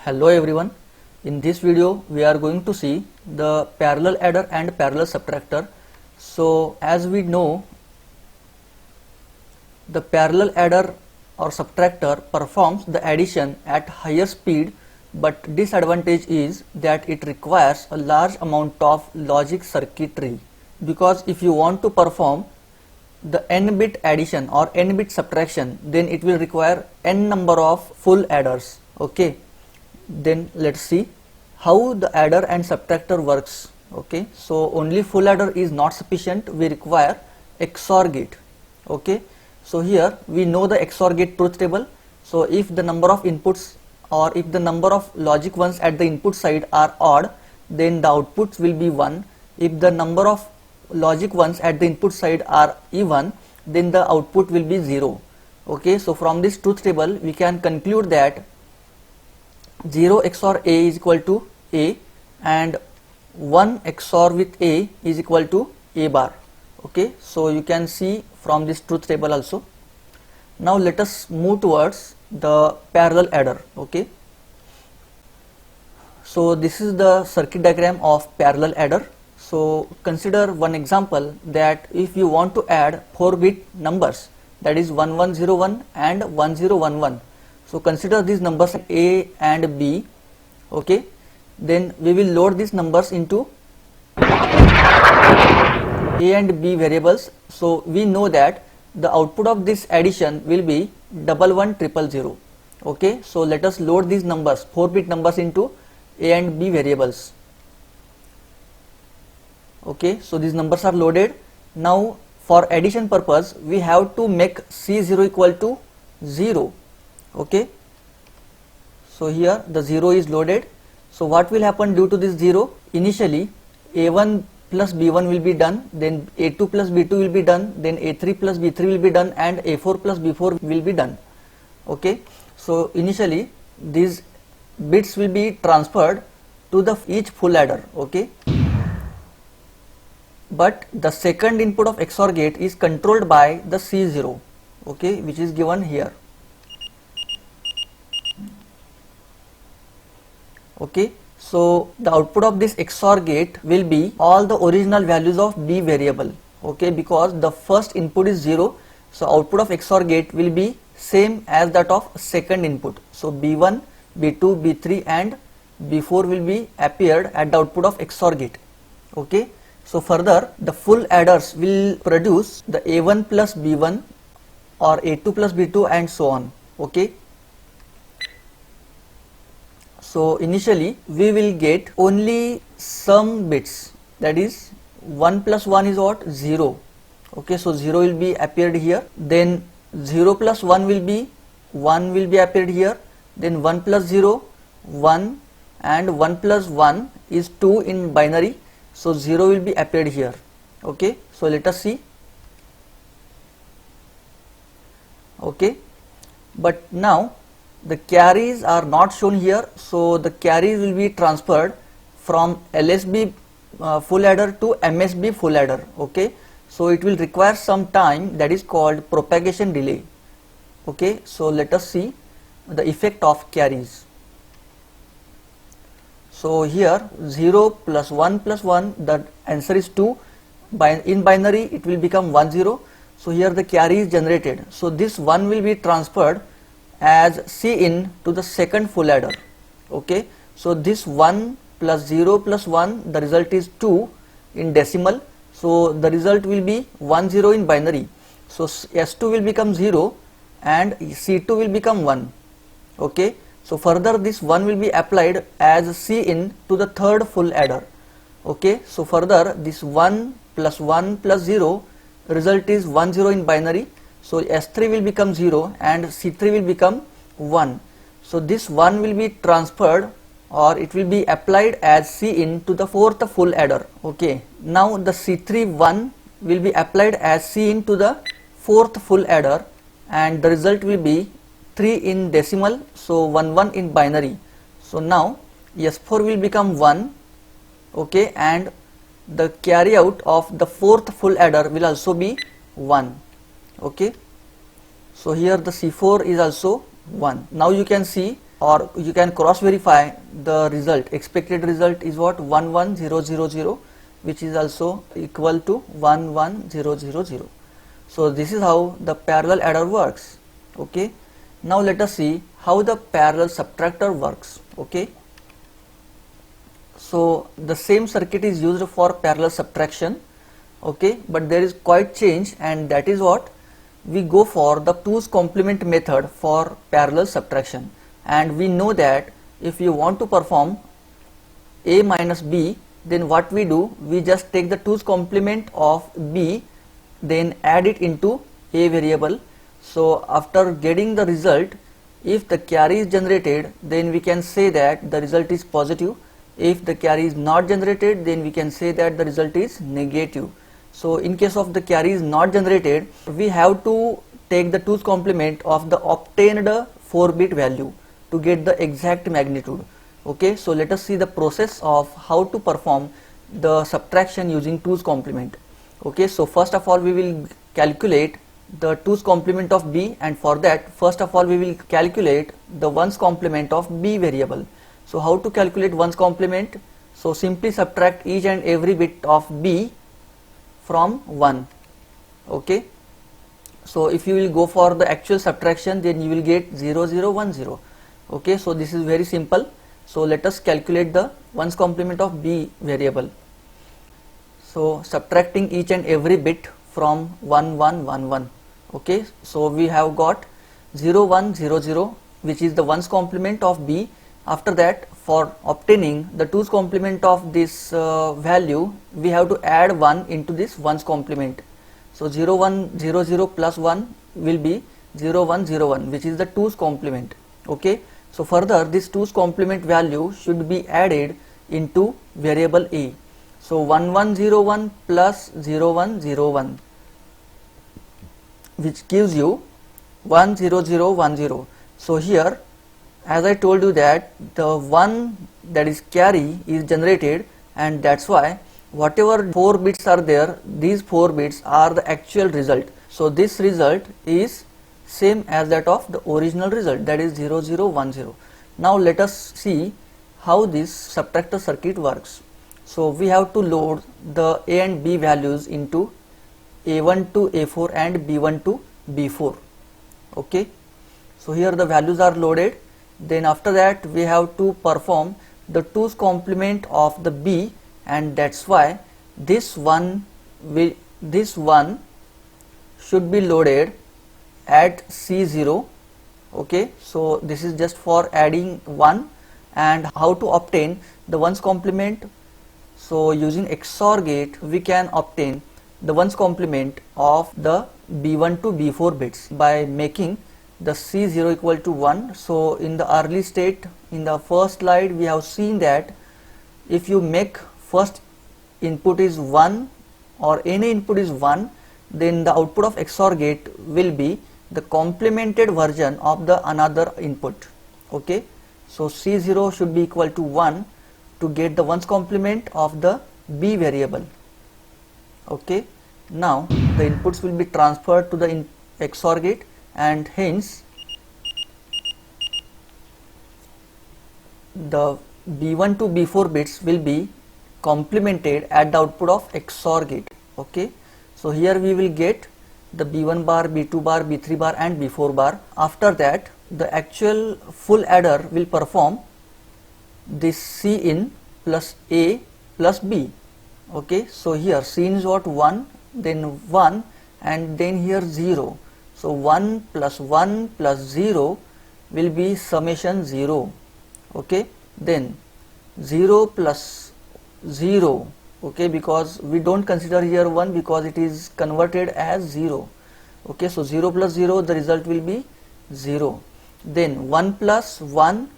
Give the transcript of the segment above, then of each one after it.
Hello everyone. In this video we are going to see the parallel adder and parallel subtractor. So as we know, the parallel adder or subtractor performs the addition at higher speed, but disadvantage is that it requires a large amount of logic circuitry, because if you want to perform the n bit addition or n bit subtraction, then it will require n number of full adders. Okay, then let's see how the adder and subtractor works. Okay, so only full adder is not sufficient, we require XOR gate. Okay, so here we know the XOR gate truth table. So if the number of inputs or if the number of logic ones at the input side are odd, then the outputs will be 1. If the number of logic ones at the input side are even, then the output will be 0. Okay, so from this truth table we can conclude that 0 XOR A is equal to A and 1 XOR with A is equal to A bar. Okay, so you can see from this truth table also. Now let us move towards the parallel adder. Okay, so this is the circuit diagram of parallel adder. So consider one example, that if you want to add 4-bit numbers, that is 1101 and 1011. So consider these numbers A and B. Okay, then we will load these numbers into A and B variables. So we know that the output of this addition will be 11000. Okay, so let us load these numbers, 4-bit numbers, into A and B variables. Okay, so these numbers are loaded. Now for addition purpose we have to make C0 equal to 0. Okay, so here the 0 is loaded. So what will happen due to this 0? Initially A1 plus B1 will be done, then A2 plus B2 will be done, then A3 plus B3 will be done, and A4 plus B4 will be done. Okay, so initially these bits will be transferred to the each full adder. Okay, but the second input of XOR gate is controlled by the C0, okay, which is given here. Okay, so the output of this XOR gate will be all the original values of B variable. Okay, because the first input is 0, so output of XOR gate will be same as that of second input. So B1, B2, B3 and B4 will be appeared at the output of XOR gate. Okay, so further the full adders will produce the A1 plus B1 or A2 plus B2 and so on. Okay, so initially we will get only some bits, that is 1 plus 1 is what? 0. Okay, so 0 will be appeared here, then 0 plus 1 will be 1 will be appeared here, then 1 plus 0 1 and 1 plus 1 is 2 in binary, so 0 will be appeared here. Okay, so let us see. Okay, but now the carries are not shown here, so the carries will be transferred from LSB full adder to MSB full adder. Okay, so it will require some time, that is called propagation delay. Okay, so let us see the effect of carries. So here 0 plus 1 plus 1, the answer is 2. In binary it will become 1 0. So here the carry is generated. So this 1 will be transferred as Cin to the second full adder. Okay, so this 1 plus 0 plus 1, the result is 2 in decimal. So the result will be 1 0 in binary. So S2 will become 0 and C2 will become 1. Okay, so further this 1 will be applied as Cin to the third full adder. Okay, so further this 1 plus 1 plus 0, result is 1 0 in binary. So S3 will become 0 and C3 will become 1. So this 1 will be transferred or it will be applied as Cin to the fourth full adder. Okay, now the C3 1 will be applied as Cin to the fourth full adder and the result will be 3 in decimal, so 1 1 in binary. So now S4 will become 1. Okay, and the carry out of the fourth full adder will also be 1. Okay, so here the C4 is also 1. Now you can see or you can cross verify the result. Expected result is what? 11000, which is also equal to 11000. So this is how the parallel adder works. Okay, now let us see how the parallel subtractor works. Okay, so the same circuit is used for parallel subtraction. Okay, but there is quite change, and that is what we go for the 2's complement method for parallel subtraction. And we know that if you want to perform a minus b, then what we do, we just take the 2's complement of b, then add it into a variable. So after getting the result, if the carry is generated, then we can say that the result is positive. If the carry is not generated, then we can say that the result is negative. So in case of the carry is not generated, we have to take the 2's complement of the obtained 4-bit value to get the exact magnitude. Okay, so let us see the process of how to perform the subtraction using 2's complement. Okay, so first of all we will calculate the 2's complement of b, and for that first of all we will calculate the 1's complement of b variable. So how to calculate 1's complement? So simply subtract each and every bit of b from 1. Okay, so if you will go for the actual subtraction, then you will get 0010. Okay, so this is very simple. So let us calculate the 1's complement of b variable. So subtracting each and every bit from 1111. Okay, so we have got 0100, which is the 1's complement of b. After that, for obtaining the 2's complement of this value, we have to add 1 into this 1's complement. So 0100 plus 1 will be 0101, which is the 2's complement. Okay, so further this 2's complement value should be added into variable a. So 1101 plus 0101, which gives you 10010. So here, as I told you that the 1, that is carry, is generated, and that's why whatever 4 bits are there, these 4 bits are the actual result. So this result is same as that of the original result, that is 0010. Now let us see how this subtractor circuit works. So we have to load the a and b values into a1 to a4 and b1 to b4. Okay, so here the values are loaded. Then after that we have to perform the 2's complement of the b, and that's why this one should be loaded at C0. Okay, so this is just for adding 1. And how to obtain the 1's complement? So using XOR gate we can obtain the 1's complement of the b1 to b4 bits by making the C0 equal to 1. So in the early state, in the first slide, we have seen that if you make first input is 1 or any input is 1, then the output of XOR gate will be the complemented version of the another input. Okay, so C0 should be equal to 1 to get the 1's complement of the b variable. Okay, now the inputs will be transferred to the XOR gate, and hence the b1 to b4 bits will be complemented at the output of XOR gate. Okay, so here we will get the b1 bar, b2 bar, b3 bar and b4 bar. After that the actual full adder will perform this C in plus a plus b. Okay, so here C in is what? 1, then 1, and then here 0. So 1 plus 0 will be summation 0. Okay, then 0 plus 0. Okay, because we don't consider here 1 because it is converted as 0. Okay, so 0 plus 0, the result will be 0. Then 1 plus 1,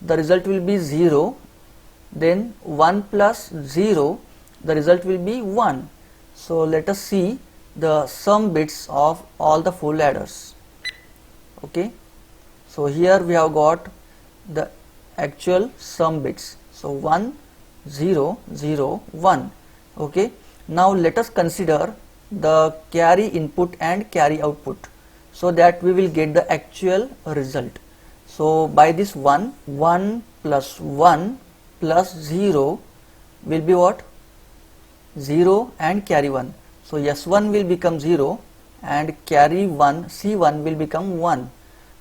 the result will be 0. Then 1 plus 0, the result will be 1. So let us see the sum bits of all the full adders. Okay, so here we have got the actual sum bits. So 1, 0, 0, 1. Okay, now let us consider the carry input and carry output so that we will get the actual result. So by this 1 plus 1 plus 0 will be what? 0 and carry 1. So S1 will become 0 and carry 1, C1 will become 1.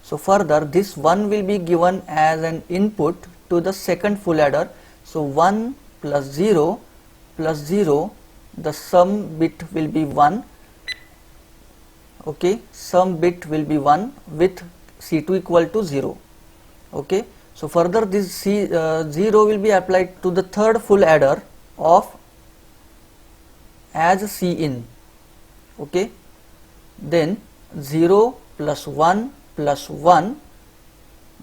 So further this 1 will be given as an input to the second full adder. So 1 plus 0 plus 0, the sum bit will be 1. Okay, sum bit will be 1 with C2 equal to 0. Okay, so further this 0 will be applied to the third full adder of as C in. Okay, then 0 plus 1 plus 1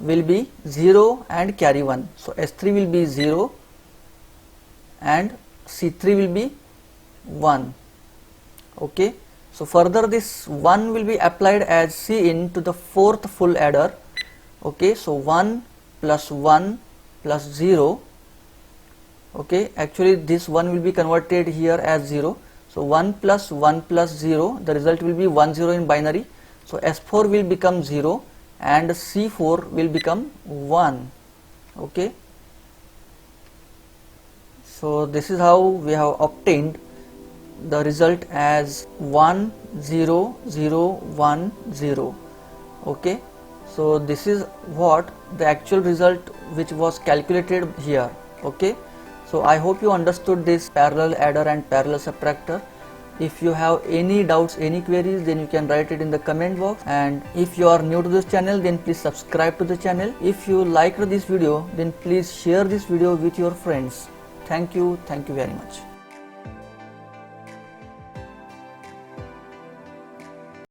will be 0 and carry 1. So S3 will be 0 and C3 will be 1. Okay, so further this 1 will be applied as C in to the fourth full adder. Okay, so 1 plus 1 plus 0. Okay, actually this 1 will be converted here as 0. So 1 plus 0, the result will be 1 0 in binary. So S4 will become 0 and C4 will become 1. Okay, so this is how we have obtained the result as 1 0 0 1 0. Okay, so this is what the actual result which was calculated here. Okay, so I hope you understood this parallel adder and parallel subtractor. If you have any doubts, any queries, then you can write it in the comment box, and if you are new to this channel, then please subscribe to the channel. If you liked this video, then please share this video with your friends. Thank you very much.